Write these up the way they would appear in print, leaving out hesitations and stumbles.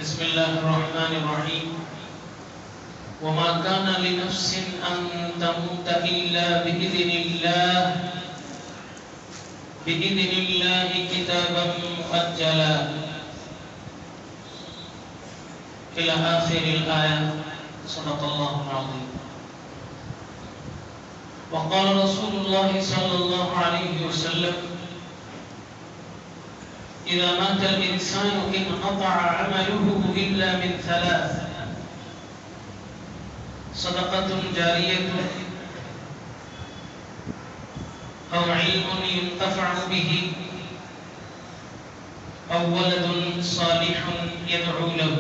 بسم الله الرحمن الرحيم وما كان لنفس أن تموت إلا بإذن الله كتابا مؤجلا إلى آخر الآية. صدق الله العظيم. وقال رسول الله صلى الله عليه وسلم إذا مات الإنسان انقطع عمله إلا من ثلاث: صدقة جارية أو علم ينتفع به أو ولد صالح يدعو له.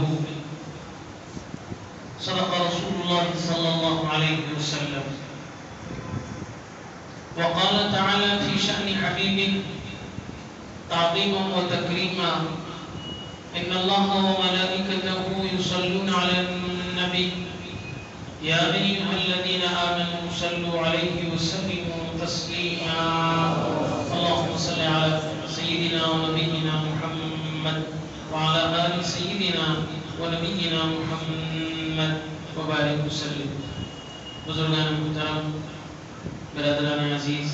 صدق رسول الله صلى الله عليه وسلم. وقال تعالى في شأن حبيبه تعظيما وتكريما: إن الله وملائكته يصلون على النبي يا أيها الذين آمنوا صلوا عليه وسلموا تسليما. اللهم صل على سيدنا ونبينا محمد وعلى آل سيدنا ونبينا محمد وبارك وسلم. بزرگان محترم، برادران عزیز،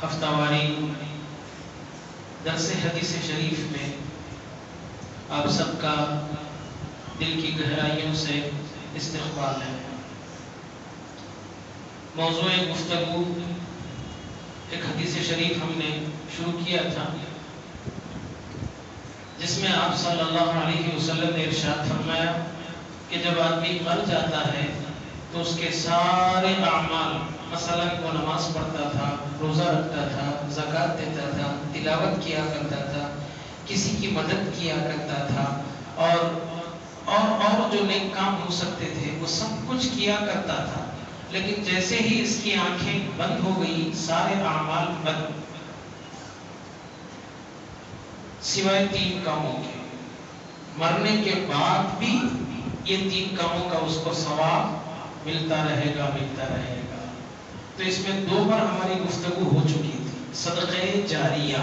ہفتہ واری درس حدیث شریف میں آپ سب کا دل کی گہرائیوں سے استقبال ہے. موضوع گفتگو ایک حدیث شریف ہم نے شروع کیا تھا جس میں آپ صلی اللہ علیہ وسلم نے ارشاد فرمایا کہ جب آدمی مر جاتا ہے تو اس کے سارے اعمال، مثلا وہ نماز پڑھتا تھا، روزہ رکھتا تھا، زکوٰۃ دیتا تھا، تلاوت کیا کرتا تھا، کسی کی مدد کیا کرتا تھا، اور جو نیک کام ہو سکتے تھے وہ سب کچھ کیا کرتا تھا، لیکن جیسے ہی اس کی آنکھیں بند ہو گئی سارے اعمال بند، سوائے 3 کاموں کے. مرنے کے بعد بھی یہ 3 کاموں کا اس کو ثواب ملتا رہے گا. تو اس میں 2 بار ہماری گفتگو ہو چکی تھی. صدقہ جاریہ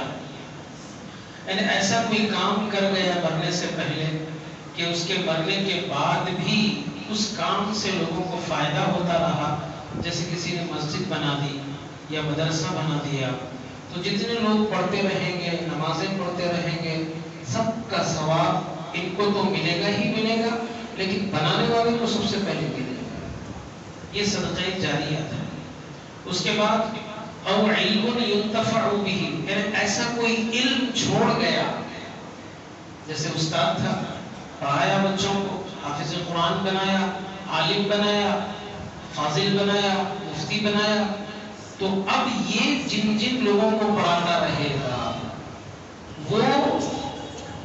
یعنی ایسا کوئی کام کر گیا مرنے سے پہلے کہ اس کے مرنے کے بعد بھی اس کام سے لوگوں کو فائدہ ہوتا رہا. جیسے کسی نے مسجد بنا دی یا مدرسہ بنا دیا، تو جتنے لوگ پڑھتے رہیں گے، نمازیں پڑھتے رہیں گے، سب کا ثواب ان کو تو ملے گا ہی ملے گا، لیکن بنانے والے کو سب سے پہلے ملے گا. یہ صدقہ جاریہ تھا. اس کے بعد او علم ينتفع به، یعنی ایسا کوئی علم چھوڑ گیا، جیسے استاد تھا، پڑھایا بچوں کو، حافظ قرآن بنایا، عالم بنایا، فاضل بنایا، مفتی بنایا، تو اب یہ جن لوگوں کو پڑھاتا رہے گا، وہ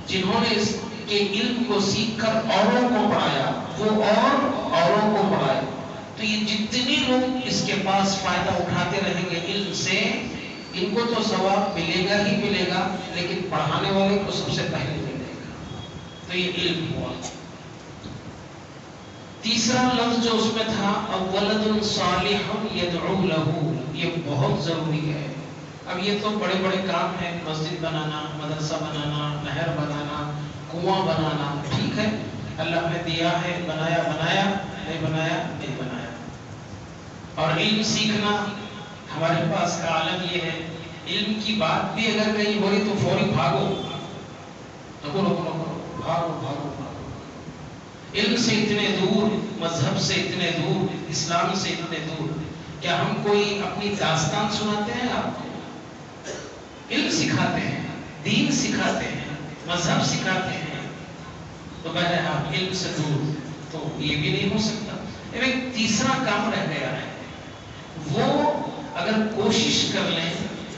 جنہوں نے اس کے علم کو سیکھ کر اوروں کو پڑھایا، وہ اوروں کو پڑھائے، تو یہ جتنے لوگ اس کے پاس فائدہ اٹھاتے رہیں گے علم سے، ان کو تو ثواب ملے گا ہی ملے گا، لیکن پڑھانے والے کو سب سے پہلے ملے گا. تو یہ علم ہوا. تیسرا لفظ جو اس میں تھا ولد صالح يدعو له، یہ بہت ضروری ہے. اب یہ تو بڑے بڑے کام ہیں، مسجد بنانا، مدرسہ بنانا، نہر بنانا، کنواں بنانا، ٹھیک ہے، اللہ نے دیا ہے، بنایا، نہیں بنایا. اور علم سیکھنا، ہمارے پاس کا عالم یہ ہے، علم کی بات بھی اگر کہیں ہو رہی تو فوری بھاگو، بھاگو. علم سے اتنے دور، مذہب سے اتنے دور، اسلام سے اتنے دور. کیا ہم کوئی اپنی داستان سناتے ہیں آپ کو؟ علم سکھاتے ہیں، دین سکھاتے ہیں، مذہب سکھاتے ہیں. تو بہرحال علم سے دور تو یہ بھی نہیں ہو سکتا. ایک تیسرا کام رہ گیا ہے، وہ اگر کوشش کر لیں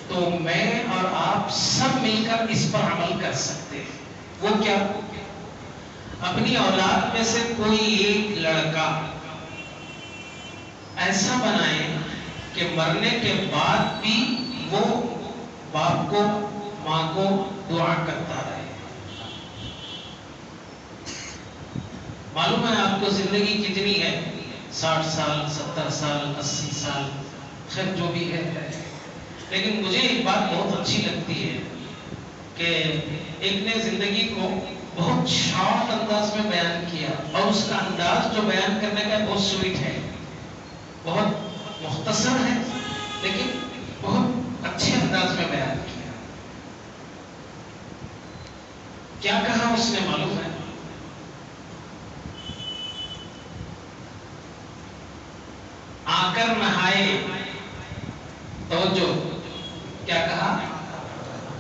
تو میں اور آپ سب مل کر اس پر عمل کر سکتے ہیں. وہ کیا؟ اپنی اولاد میں سے کوئی ایک لڑکا ایسا بنائے کہ مرنے کے بعد بھی وہ باپ کو، ماں کو دعا کرتا رہے. معلوم ہے آپ کو زندگی کتنی ہے، 60 سال، 70 سال، 80 سال، خیر جو بھی ہے، لیکن مجھے ایک بات بہت اچھی لگتی ہے کہ ایک نے زندگی کو بہت شارٹ انداز میں بیان کیا، اور اس کا انداز جو بیان کرنے کا بہت سویٹ ہے، بہت مختصر ہے، لیکن بہت اچھے انداز میں بیان کیا۔ کیا کہا اس نے معلوم ہے؟ آ کر نہائے، توجہ، کیا کہا؟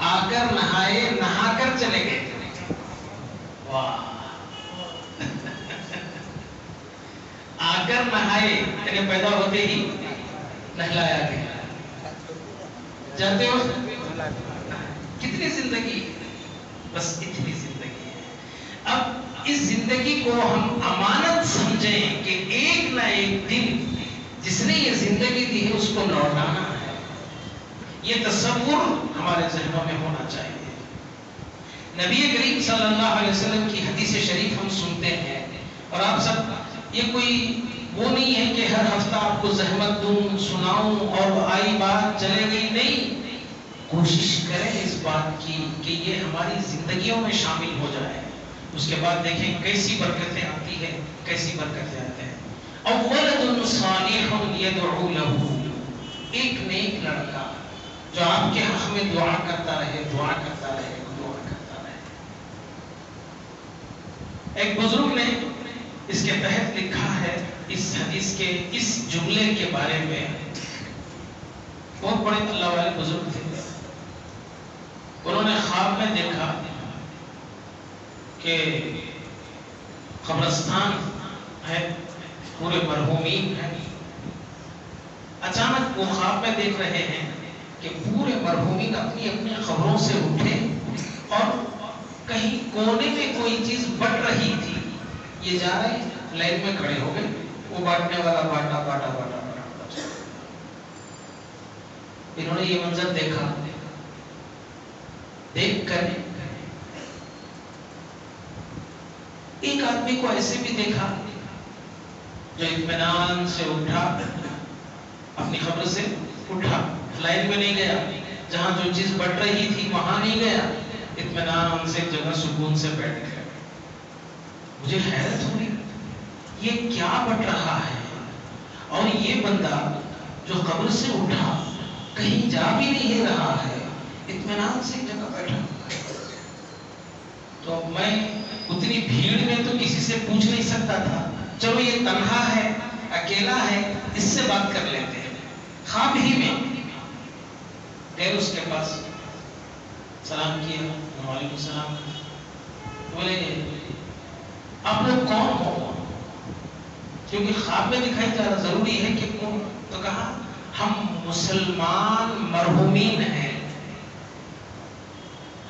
آ کر نہائے، نہا کر چلے گئے۔ واہ! آ کر نہائے یعنی پیدا ہوتے ہی نہلایا گیا۔ جانتے ہو کتنی زندگی؟ بس اتنی زندگی ہے۔ اب اس زندگی کو ہم امانت سمجھیں کہ ایک نہ ایک دن جس نے یہ زندگی دی ہے اس کو لوٹانا ہے، یہ تصور ہمارے ذہنوں میں ہونا چاہیے۔ نبی کریم صلی اللہ علیہ وسلم کی حدیث شریف ہم سنتے ہیں، اور آپ سب، یہ کوئی وہ نہیں ہے کہ ہر ہفتہ آپ کو زحمت دوں، سناؤں اور آئی بات چلے گئی، نہیں۔ کوشش کریں اس بات کی کہ یہ ہماری زندگیوں میں شامل ہو جائے، اس کے بعد دیکھیں کیسی برکتیں آتی ہیں، کیسی برکتیں آتے ہیں۔ اولد صالح یدعو له، ایک نیک لڑکا جو آپ کے حق میں دعا کرتا رہے، دعا کرتا رہے، دعا کرتا رہے۔ ایک بزرگ نے اس کے تحت لکھا ہے، اس حدیث کے اس جملے کے بارے میں، بہت بڑے اللہ والے بزرگ تھے، انہوں نے خواب میں دیکھا کہ قبرستان ہے، پورے مرحومین ہیں۔ اچانک وہ خواب میں دیکھ رہے ہیں کہ پورے مرحومین اپنی اپنی قبروں سے اٹھے، اور کہیں کونے میں کوئی چیز بٹ رہی تھی، یہ جا رہے لائن میں کھڑے ہو گئے، وہ بانٹنے والا بانٹا بانٹا بانٹا بانٹا۔ انہوں نے یہ منظر دیکھا، دیکھ کر ایک آدمی کو ایسے بھی دیکھا جو اطمینان سے اٹھا، اپنی قبر سے اٹھا، لائن میں نہیں گیا، جہاں جو چیز بٹ رہی تھی وہاں نہیں گیا، اطمینان سے جگہ سکون سے بیٹھ گیا۔ مجھے حیرت ہوئی، یہ کیا بٹ رہا ہے؟ اور یہ بندہ جو قبر سے اٹھا کہیں جا بھی نہیں رہا ہے، اطمینان سے جگہ بیٹھا۔ تو میں اتنی بھیڑ میں تو کسی سے پوچھ نہیں سکتا تھا، چلو یہ تنہا ہے، اکیلا ہے، اس سے بات کر لیتے ہیں۔ خواب ہی میں گئے اس کے پاس، سلام کیا، وعلیکم السلام، بولے آپ لوگ کون ہو؟ کیونکہ خواب میں دکھائی جا رہا، ضروری ہے کہ کون؟ تو کہا ہم مسلمان مرحومین ہیں،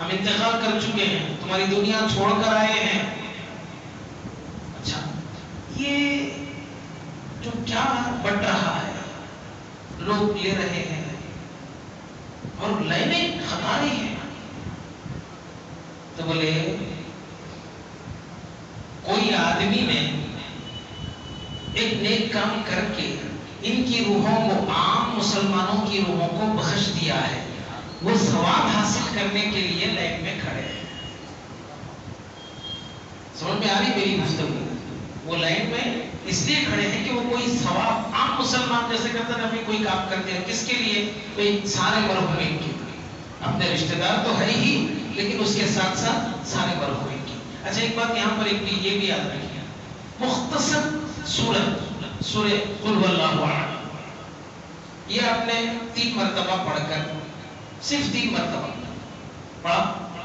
ہم انتقال کر چکے ہیں، تمہاری دنیا چھوڑ کر آئے ہیں۔ اچھا، یہ جو کیا بٹ رہا ہے، لوگ لے رہے ہیں اور لائنیں خطاری ہیں، تو بولے کوئی آدمی نے ایک نیک کام کر کے ان کی روحوں کو، عام مسلمانوں کی روحوں کو بخش دیا ہے، وہ ثواب حاصل کرنے کے لیے لائن میں کھڑے ہیں۔ سمجھ میں آ رہی میری گفتگو؟ وہ لائن میں اس لیے کھڑے ہیں کہ وہ کوئی ثواب، عام مسلمان جیسے کرتے ہیں کوئی کام کرتے ہیں، کس کے لیے؟ کوئی سارے مرحومین کے لیے، اپنے رشتہ دار تو ہے ہی، لیکن اس کے ساتھ ساتھ سارے مرحومین کی۔ اچھا ایک بات یہاں پر ایک یہ بھی یاد رکھیے، مختصر سورہ قل هو اللہ احد، یہ آپ نے 3 مرتبہ پڑھ کر، صرف 3 مرتبہ پڑھا،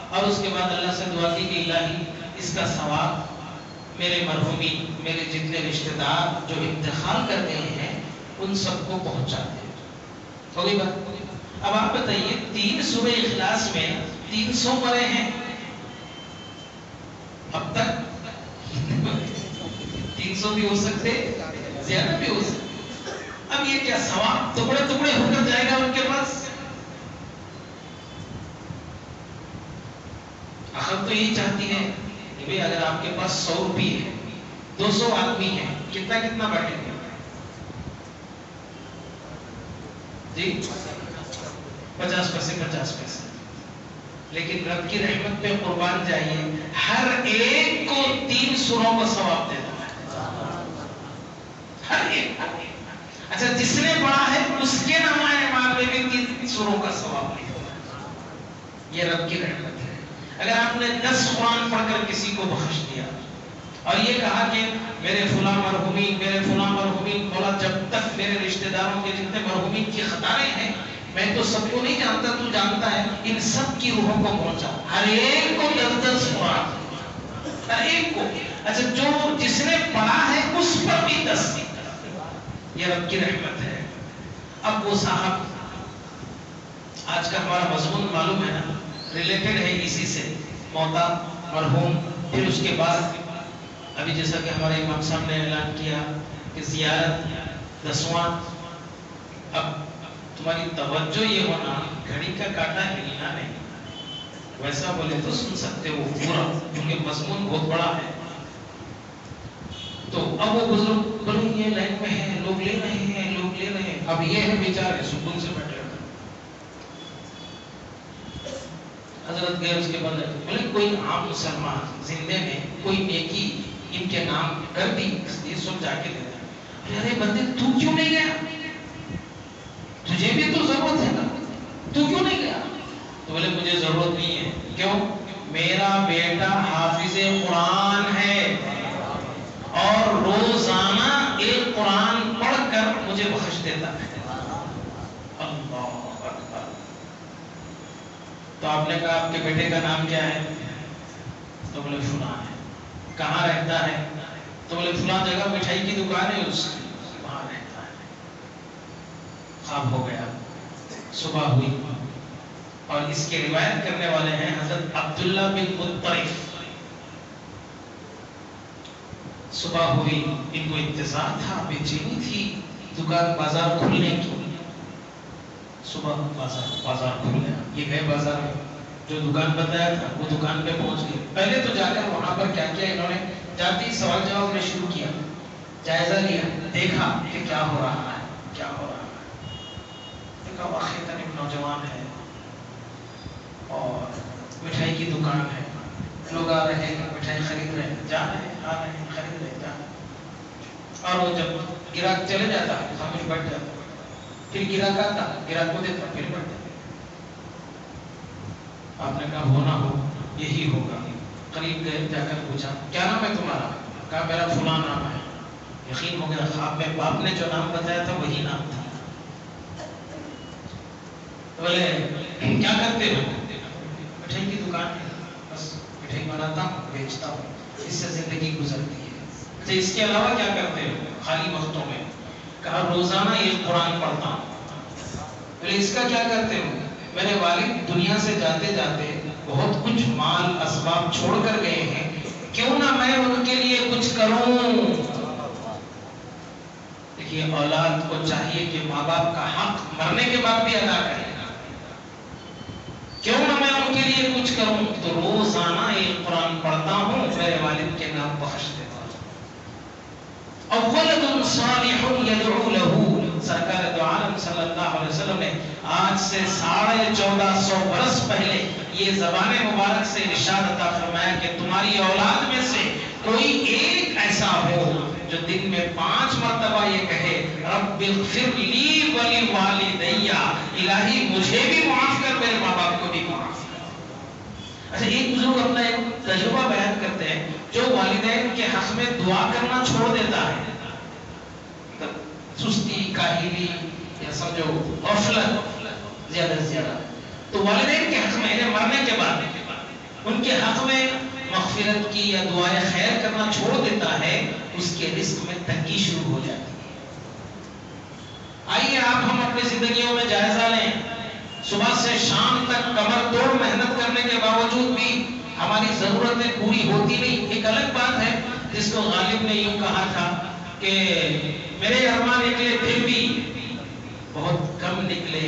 اور اس کے بعد اللہ سے دعا کی کہ الہی اس کا ثواب میرے مرحومین، میرے جتنے رشتہ دار جو انتقال کر گئے ہیں ان سب کو پہنچا دے۔ ہو گئی بات؟ اب آپ بتائیے 3 سورہ اخلاص میں 300 مرے ہیں اب تک، 300 بھی ہو سکتے، زیادہ بھی ہو سکتے۔ اب یہ کیا ثواب ٹکڑے ٹکڑے ہو کر جائے گا ان کے پاس؟ آخر تو یہی چاہتی ہے کہ بھئی اگر آپ کے پاس 100 روپے ہے، 200 آدمی ہیں، کتنا کتنا بانٹیں گے؟ جی 50 پیسے 50 پیسے، لیکن رب کی رحمت پہ قربان جائیے، ہر ایک کو 3 سوروں کا ثواب دیتا ہے، ہر ایک۔ اچھا جس نے پڑھا ہے اس کے نامہ اعمال میں بھی 3 سوروں کا ثواب ملتا ہے، یہ رب کی رحمت ہے۔ اگر آپ نے 10 قرآن پڑھ کر کسی کو بخش دیا اور یہ کہا کہ میرے فلاں مرحومین، میرے فلاں مرحومین، مولا جب تک میرے رشتہ داروں کے جتنے مرحومین کی خطائیں ہیں، میں تو سب کو نہیں جانتا، تو جانتا ہے، ان سب کی روحوں کو پہنچا، ہر ایک کو 10 قرآن، ہر ایک کو۔ اچھا جو جس نے پڑھا ہے اس پر بھی 10، یہ رب کی رحمت ہے۔ اب وہ صاحب، آج کا ہمارا مضمون معلوم ہے نا، ریلیٹڈ ہے اسی سے، موتا، مرحوم، پھر اس کے بعد ابھی جیسا کہ ہمارے امام صاحب نے اعلان کیا کہ زیارت 10واں۔ اب تمہاری توجہ یہ ہونا، گھڑی کا کاٹا ہلنا نہیں، ویسا بولے تو سن سکتے ہو پورا، کیونکہ مضمون بہت بڑا ہے۔ تو اب وہ بزرگ بولے یہ لائن میں ہے، لوگ لے رہے ہیں، لوگ لے رہے ہیں، اب یہ ہے بیچارے سکون سے بیٹھے ہوئے۔ حضرت گئے اس کے بعد بولے کوئی عام مسلمان زندے میں کوئی نیکی ان کے نام کر دی، یہ سب جا کے دے دیں۔ ارے بندے تو کیوں نہیں گیا؟ تجھے بھی تو ضرورت ہے نا، تو کیوں نہیں گیا؟ تو بولے مجھے ضرورت نہیں ہے۔ کیوں؟ میرا بیٹا حافظ قرآن ہے اور روزانہ ایک قرآن پڑھ کر مجھے بخش دیتا ہے۔ اللہ اکبر۔ تو آپ نے کہا آپ کے بیٹے کا نام کیا ہے؟ تو بولے فلاں ہے۔ کہاں رہتا ہے؟ تو بولے فلاں جگہ مٹھائی کی دکان ہے اس کی، وہاں رہتا ہے۔ خواب ہو گیا، صبح ہوئی، اور اس کے روایت کرنے والے ہیں حضرت عبداللہ بن مطرف۔ صبح ہوئی، ان کو انتظار تھا، بے چینی تھی دکان بازار کھلنے کی۔ صبح بازار کھل گیا، یہ گئے بازار میں، جو دکان بتایا تھا وہ دکان پہ پہنچ گئے۔ پہلے تو جا کر وہاں پر کیا کیا انہوں نے، جاتی سوال جواب میں شروع کیا، جائزہ لیا، دیکھا کہ کیا ہو رہا ہے، کیا ہو رہا ہے۔ دیکھا واقعی ایک نوجوان ہے اور مٹھائی کی دکان ہے، لوگ آ رہے ہیں، مٹھائی خرید رہے ہیں، جا رہے ہیں، آ رہے ہیں، خرید رہے ہیں، جا رہے ہیں۔ اور وہ جب گراہک چلے جاتا ہے خاموش بیٹھ جاتا، پھر گراہک آتا، گراہک کو دیتا، پھر بیٹھ جاتا۔ آپ نے کہا ہونا ہو یہی ہوگا۔ قریب گئے، جا کر پوچھا کیا نام ہے تمہارا؟ کہا میرا فلاں نام ہے۔ یقین ہو گیا خواب میں باپ نے جو نام بتایا تھا وہی نام تھا۔ بولے کیا کرتے ہو؟ مٹھائی کی دکان ہے، بس مٹھائی بناتا ہوں، بیچتا ہوں، اس سے زندگی گزرتی ہے۔ اچھا اس کے علاوہ کیا کرتے ہو خالی وقتوں میں؟ کہا روزانہ ایک قرآن پڑھتا ہوں۔ بولے اس کا کیا کرتے ہو؟ میرے والد دنیا سے جاتے جاتے بہت کچھ مال اسباب چھوڑ کر گئے ہیں، کیوں نہ میں ان کے لیے کچھ کروں۔ دیکھیے اولاد کو چاہیے کہ ماں باپ کا حق مرنے کے بعد بھی ادا کرے، کیوں نہ میں ان کے لیے کچھ کروں۔ تو روزانہ ایک قرآن پڑھتا ہوں، میرے والد کے نام بخش دیتا ہوں۔ اولد صالح یدعو له، سرکار دو عالم صلی اللہ علیہ وسلم نے آج سے 1450 برس پہلے یہ زبان مبارک سے ارشاد عطا فرمایا کہ تمہاری اولاد میں سے کوئی ایک ایسا ہو جو دن میں 5 مرتبہ یہ کہے رب اغفر لی ولی والدی، الہی مجھے بھی معاف کر، میرے ماں باپ کو بھی معاف کر۔ اچھا ایک بزرگ اپنا ایک تجربہ بیان کرتے ہیں، جو والدین کے حق میں دعا کرنا چھوڑ دیتا ہے، سستی، کاہلی یا سمجھو غفلت زیادہ سے زیادہ، تو والدین کے حق میں مرنے کے بعد ان کے حق میں مغفرت کی یا دعائے خیر کرنا چھوڑ دیتا ہے، اس کے رزق میں تنگی شروع ہو جاتی ہے۔ آئیے آپ ہم اپنی زندگیوں میں جائزہ لیں، صبح سے شام تک کمر توڑ محنت کرنے کے باوجود بھی ہماری ضرورتیں پوری ہوتی نہیں۔ ایک الگ بات ہے جس کو غالب نے یوں کہا تھا کہ میرے ارمان نکلے پھر بھی بہت کم نکلے،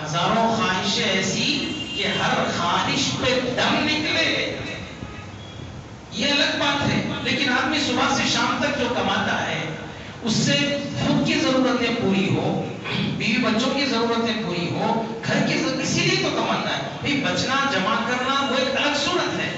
ہزاروں خواہشیں ایسی کہ ہر خواہش پہ دم نکلے۔ یہ الگ بات ہے، لیکن آدمی صبح سے شام تک جو کماتا ہے اس سے خود کی ضرورتیں پوری ہو، بیوی بچوں کی ضرورتیں پوری ہو، گھر کی ضرورت، اسی لیے تو کماتا ہے بھئی۔ بچنا جمع کرنا وہ ایک الگ صورت ہے،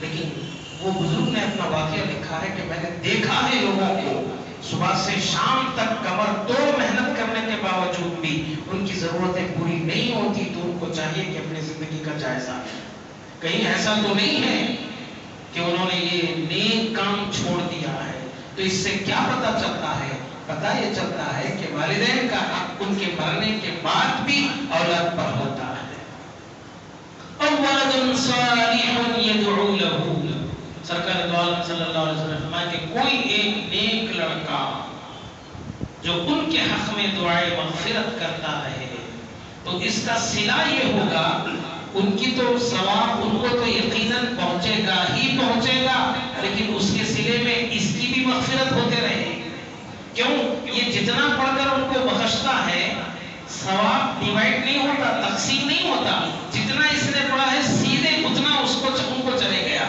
لیکن وہ بزرگ نے اپنا واقعہ لکھا ہے کہ میں نے دیکھا ہے لوگوں کو صبح سے شام تک کمر توڑ محنت کرنے کے باوجود بھی ان کی ضرورتیں پوری نہیں ہوتی، تو ان کو چاہیے کہ اپنی زندگی کا جائزہ لیں۔ کہیں ایسا تو نہیں ہے کہ انہوں نے یہ نیک کام چھوڑ دیا ہے۔ تو اس سے کیا پتہ چلتا ہے؟ پتہ یہ چلتا ہے کہ والدین کا حق ان کے مرنے کے بعد بھی اولاد پر ہوتا ہے۔ اور ولد صالح يدعو له، سرکار دو عالم صلی اللہ علیہ وسلم فرمایا کہ کوئی ایک نیک لڑکا جو ان کے حق میں دعائے مغفرت کرتا رہے، تو اس کا صلہ یہ ہوگا، ان کی تو ثواب ان کو تو یقیناً پہنچے گا ہی پہنچے گا، لیکن اس کے صلے میں اس کی بھی مغفرت ہوتے رہے۔ کیوں؟ یہ جتنا پڑھ کر ان کو بخشتا ہے، ثواب ڈیوائیڈ نہیں ہوتا، تقسیم نہیں ہوتا، جتنا اس نے پڑھا ہے سیدھے اتنا اس کو ان کو چلے گیا،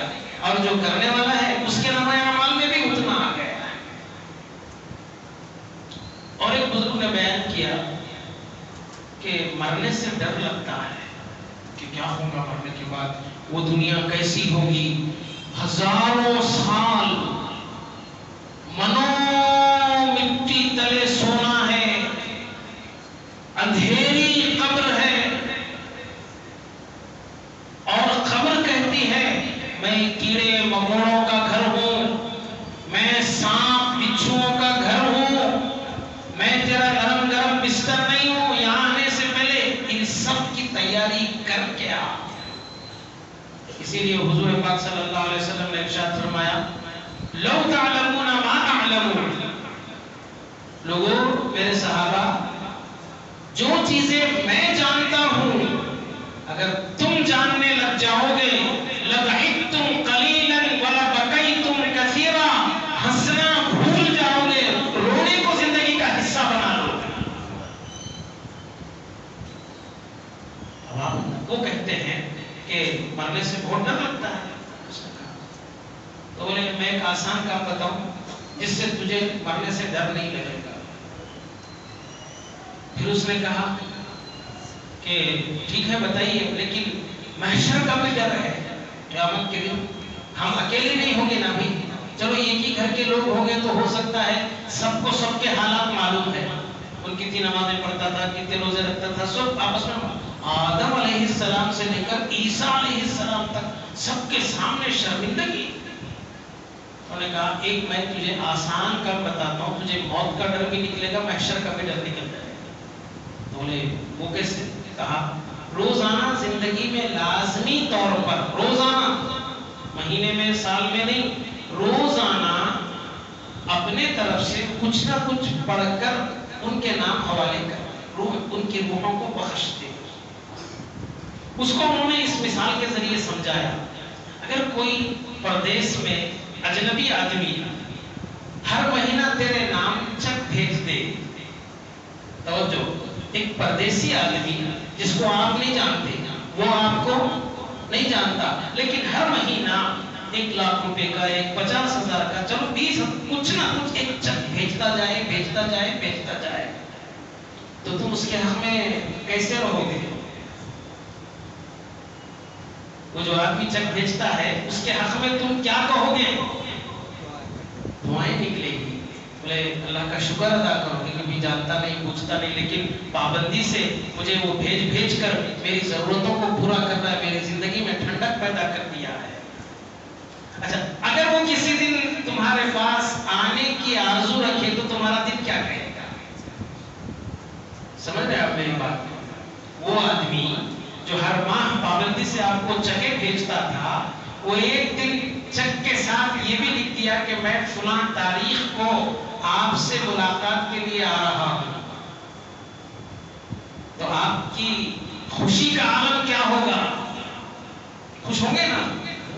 اور جو کرنے والا ہے اس کے نامہ اعمال میں بھی اتنا آ گیا۔ اور ایک بزرگ نے بیان کیا کہ مرنے سے ڈر لگتا ہے کہ کیا ہوگا مرنے کے بعد، وہ دنیا کیسی ہوگی، ہزاروں سال منو مٹی تلے سونا ہے، اندھیری قبر ہے، اور قبر کہتی ہے میں کیڑے مکوڑوں کا گھر ہوں، میں سانپ بچھوؤں کا گھر ہوں، میں تیرا نرم گرم بستر نہیں ہوں، یہاں آنے سے پہلے ان سب کی تیاری کر کے آ۔ اسی لیے حضور پاک صلی اللہ علیہ وسلم نے ارشاد فرمایا لو تعلمون ما اعلم، لوگوں میرے صحابہ جو چیزیں میں جانتا ہوں اگر تم جاننے لگ جاؤ گے، لضحکتم قلیلا ولبکیتم کثیرا، ہنسنا بھول جاؤ گے، رونے کو زندگی کا حصہ بنا لو گے۔ وہ کہتے ہیں کہ مرنے سے بہت ڈر لگتا ہے، تو بولے میں ایک آسان کام بتاؤں جس سے تجھے مرنے سے ڈر نہیں لگے گا۔ پھر اس نے کہا کہ ٹھیک ہے بتائیے، لیکن محشر کا بھی ڈر ہے، قیامت کے دن ہم اکیلے نہیں ہوں گے نا بھی، چلو ایک ہی گھر کے لوگ ہوں گے تو ہو سکتا ہے سب کو سب کے حالات معلوم ہے، ان کتنی نمازیں پڑھتا تھا، کتنے روزے رکھتا تھا، سب آپس میں آدم علیہ السلام سے لے کر عیسیٰ علیہ السلام تک سب کے سامنے شرمندگی۔ انہوں نے کہا ایک میں تجھے آسان کام بتاتا ہوں، تجھے موت کا ڈر بھی نکلے گا، محشر کا بھی ڈر نکل جائے گا۔ بولے وہ کیسے؟ کہا روزانہ زندگی میں لازمی طور پر، روزانہ، مہینے میں سال میں نہیں، روزانہ اپنے طرف سے کچھ نہ کچھ پڑھ کر ان کے نام حوالے کر، ان کی روحوں کو بخش دے۔ اس کو انہوں نے اس مثال کے ذریعے سمجھایا، اگر کوئی پردیس میں اجنبی آدمی ہر مہینہ تیرے نام چیک بھیج دے، توجہ، ایک پردیسی آدمی جس کو آپ نہیں جانتے، وہ آپ کو نہیں جانتا، لیکن ہر مہینہ 1,00,000 روپے کا، 50,000 کا، چلو 20، کچھ نہ کچھ ایک چیک بھیجتا جائے بھیجتا جائے بھیجتا جائے، تو تم اس کے حق میں کیسے رہو گے؟ وہ جو آدمی چیک بھیجتا ہے اس کے حق میں تم کیا کہو گے؟ دعائیں نکلے گی، بولے اللہ کا شکر ادا کرو گے کہ بھی جانتا نہیں پوچھتا نہیں، لیکن پابندی سے مجھے وہ بھیج بھیج کر میری ضرورتوں کو پورا کرنا ہے، میری زندگی میں ٹھنڈک پیدا کر دیا ہے۔ اچھا، اگر وہ کسی دن تمہارے پاس آنے کی آرزو رکھے تو تمہارا دل کیا کہے گا؟ سمجھ رہے آپ میری بات؟ وہ آدمی جو ہر ماہ پابندی سے آپ کو چکے بھیجتا تھا، وہ ایک دن چک کے ساتھ یہ بھی لکھ دیا کہ میں فلاں تاریخ کو آپ سے ملاقات کے لیے آ رہا ہوں، تو آپ کی خوشی کا عالم کیا ہوگا؟ خوش ہوں گے نا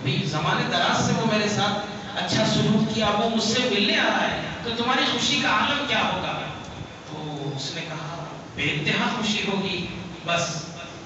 بھی، زمانے دراز سے وہ میرے ساتھ اچھا سلوک کیا، وہ مجھ سے ملنے آ رہا ہے، تو تمہاری خوشی کا عالم کیا ہوگا؟ تو اس نے کہا بے انتہا خوشی ہوگی، بس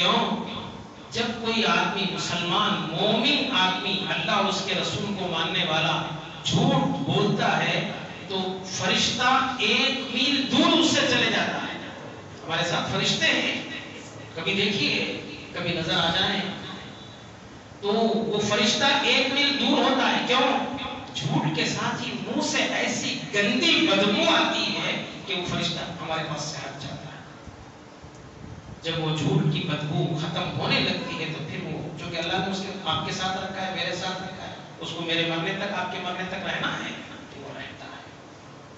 کیوں؟ جب کوئی آدمی مسلمان مومن آدمی اللہ اس کے رسول کو ماننے والا جھوٹ بولتا ہے تو فرشتہ 1 میل دور اس سے چلے جاتا ہے. ہمارے ساتھ فرشتے ہیں، کبھی دیکھیے، کبھی نظر آ جائیں تو وہ فرشتہ 1 میل دور ہوتا ہے. کیوں؟ جھوٹ کے ساتھ ہی منہ سے ایسی گندی بدبو آتی ہے کہ وہ فرشتہ ہمارے پاس سے ہٹ جاتا ہے. جب وہ جھوٹ کی بدبو ختم ہونے لگتی ہے تو پھر وہ جو کہ اللہ نے اس کے آپ کے ساتھ رکھا ہے، میرے ساتھ رکھا ہے، اس کو میرے مرنے تک، آپ کے مرنے تک رہنا ہے تو وہ رہتا ہے.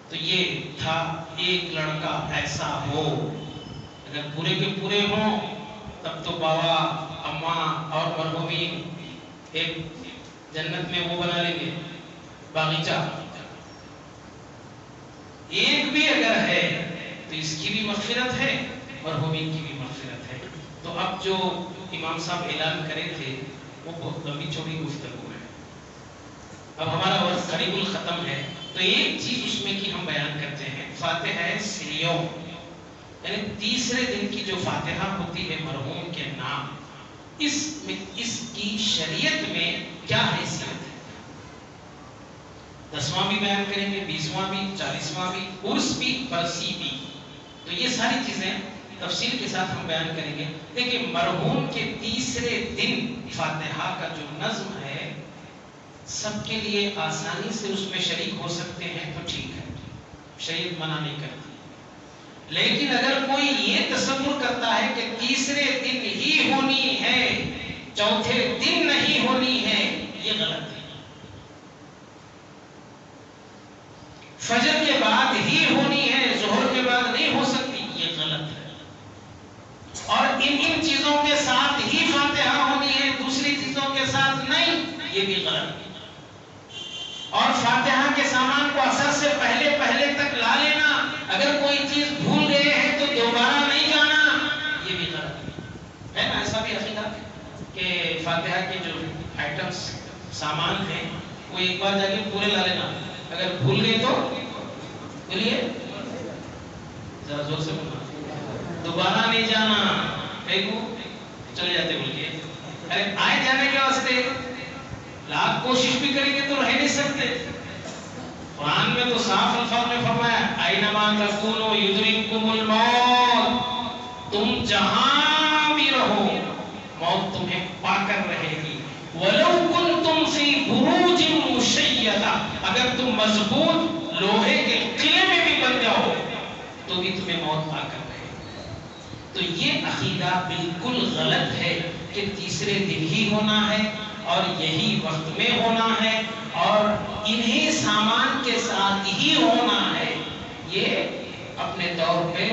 تو یہ تھا ایک لڑکا ایسا ہو. اگر پورے کے پورے ہوں تب تو بابا اماں اور مرحومین ایک جنت میں وہ بنا لیں گے باغیچہ. ایک بھی اگر ہے تو اس کی بھی مغفرت ہے، مرحومین کی بھی مغفرت ہے. تو اب جو امام صاحب اعلان کرے تھے وہ بہت لمبی چوڑی گفتگو ہے. اب ہمارا وقت قریب الختم ہے تو ایک چیز اس میں کی ہم بیان کرتے ہیں. فاتحہ سریوں یعنی تیسرے دن کی جو فاتحہ ہوتی ہے مرحوم کے نام، اس کی شریعت میں کیا حیثیت ہے؟ 10واں بھی بیان کریں گے، 20واں بھی، 40واں بھی، عرس بھی، برسی بھی. تو یہ ساری چیزیں تفصیل کے ساتھ ہم بیان کریں گے. دیکھیں مرحوم کے تیسرے دن فاتحہ کا جو نظم ہے سب کے لیے آسانی سے اس میں شریک ہو سکتے ہیں تو ٹھیک ہے، شریعت منع نہیں کرتی. لیکن اگر کوئی یہ تصور کرتا ہے کہ تیسرے دن ہی ہونی ہے، چوتھے دن نہیں ہونی ہے، یہ غلط ہے. فجر کے بعد ہی ہونی ہے، ظہر کے بعد نہیں ہو سکتی، یہ غلط ہے. اور ان چیزوں کے ساتھ ہی فاتحہ ہونی ہے، دوسری چیزوں کے ساتھ نہیں، یہ بھی غلط ہے. اور فاتحہ کے سامان کو اثر سے پہلے تک لا لینا، اگر کوئی چیز بھول گئے ہیں تو دوبارہ نہیں جانا، یہ بھی غلط ہے نا. ایسا بھی عقیدہ کہ فاتحہ کے جو آئٹمس سامان ہیں وہ ایک بار جا کے پورے لا لینا، اگر بھول گئے تو بولیے ذرا زور سے بولنا، دوبارہ نہیں جانا، دیکھو چلے جاتے بول کے. ارے آئے جانے کے واسطے لاکھ کوشش بھی کریں گے تو رہ نہیں سکتے. قرآن میں تو صاف الفاظ میں فرمایا اینما تکونوا یدرککم الموت، تم جہاں بھی رہو موت تمہیں پا کر رہے گی. ولو کنتم فی بروج مشیدہ، اگر تم مضبوط لوہے کے قلعے میں بھی بن جاؤ تو بھی تمہیں موت پا کر رہے گی. تو یہ عقیدہ بالکل غلط ہے کہ تیسرے دن ہی ہونا ہے اور یہی وقت میں ہونا ہے اور انہی سامان کے ساتھ ہی ہونا ہے. یہ اپنے طور پہ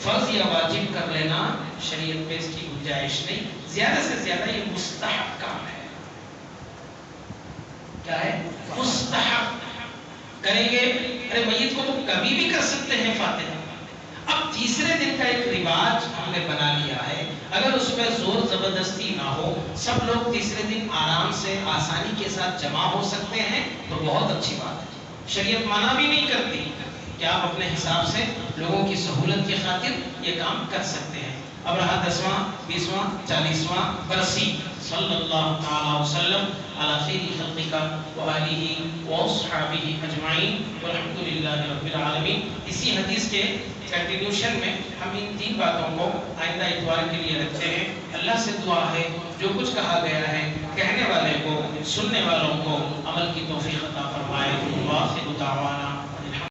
فرض یا واجب کر لینا شریعت میں اس کی گنجائش نہیں. زیادہ سے زیادہ یہ مستحب کام ہے. کیا ہے؟ مستحب کریں گے. ارے میت کو تو کبھی بھی کر سکتے ہیں فاتحہ. اب تیسرے دن کا ایک رواج ہم نے بنا لیا ہے، اگر اس میں زور زبردستی نہ ہو، سب لوگ تیسرے دن آرام سے آسانی کے ساتھ جمع ہو سکتے ہیں تو بہت اچھی بات ہے. شریعت منع بھی نہیں کرتی کہ آپ اپنے حساب سے لوگوں کی سہولت کی خاطر یہ کام کر سکتے ہیں. اب رہا 10واں 20واں 40واں برسی. صلی اللہ تعالی وسلم علی خیر خلقک وآلہ واصحابہ اجمعین والحمد للہ رب العالمین. اسی حدیث کے کنٹینیوشن میں ہم ان 3 باتوں کو آئندہ اتوار کے لیے رکھتے ہیں. اللہ سے دعا ہے جو کچھ کہا گیا ہے کہنے والے کو، سننے والوں کو عمل کی توفیق عطا فرمائے. وآخر دعوانا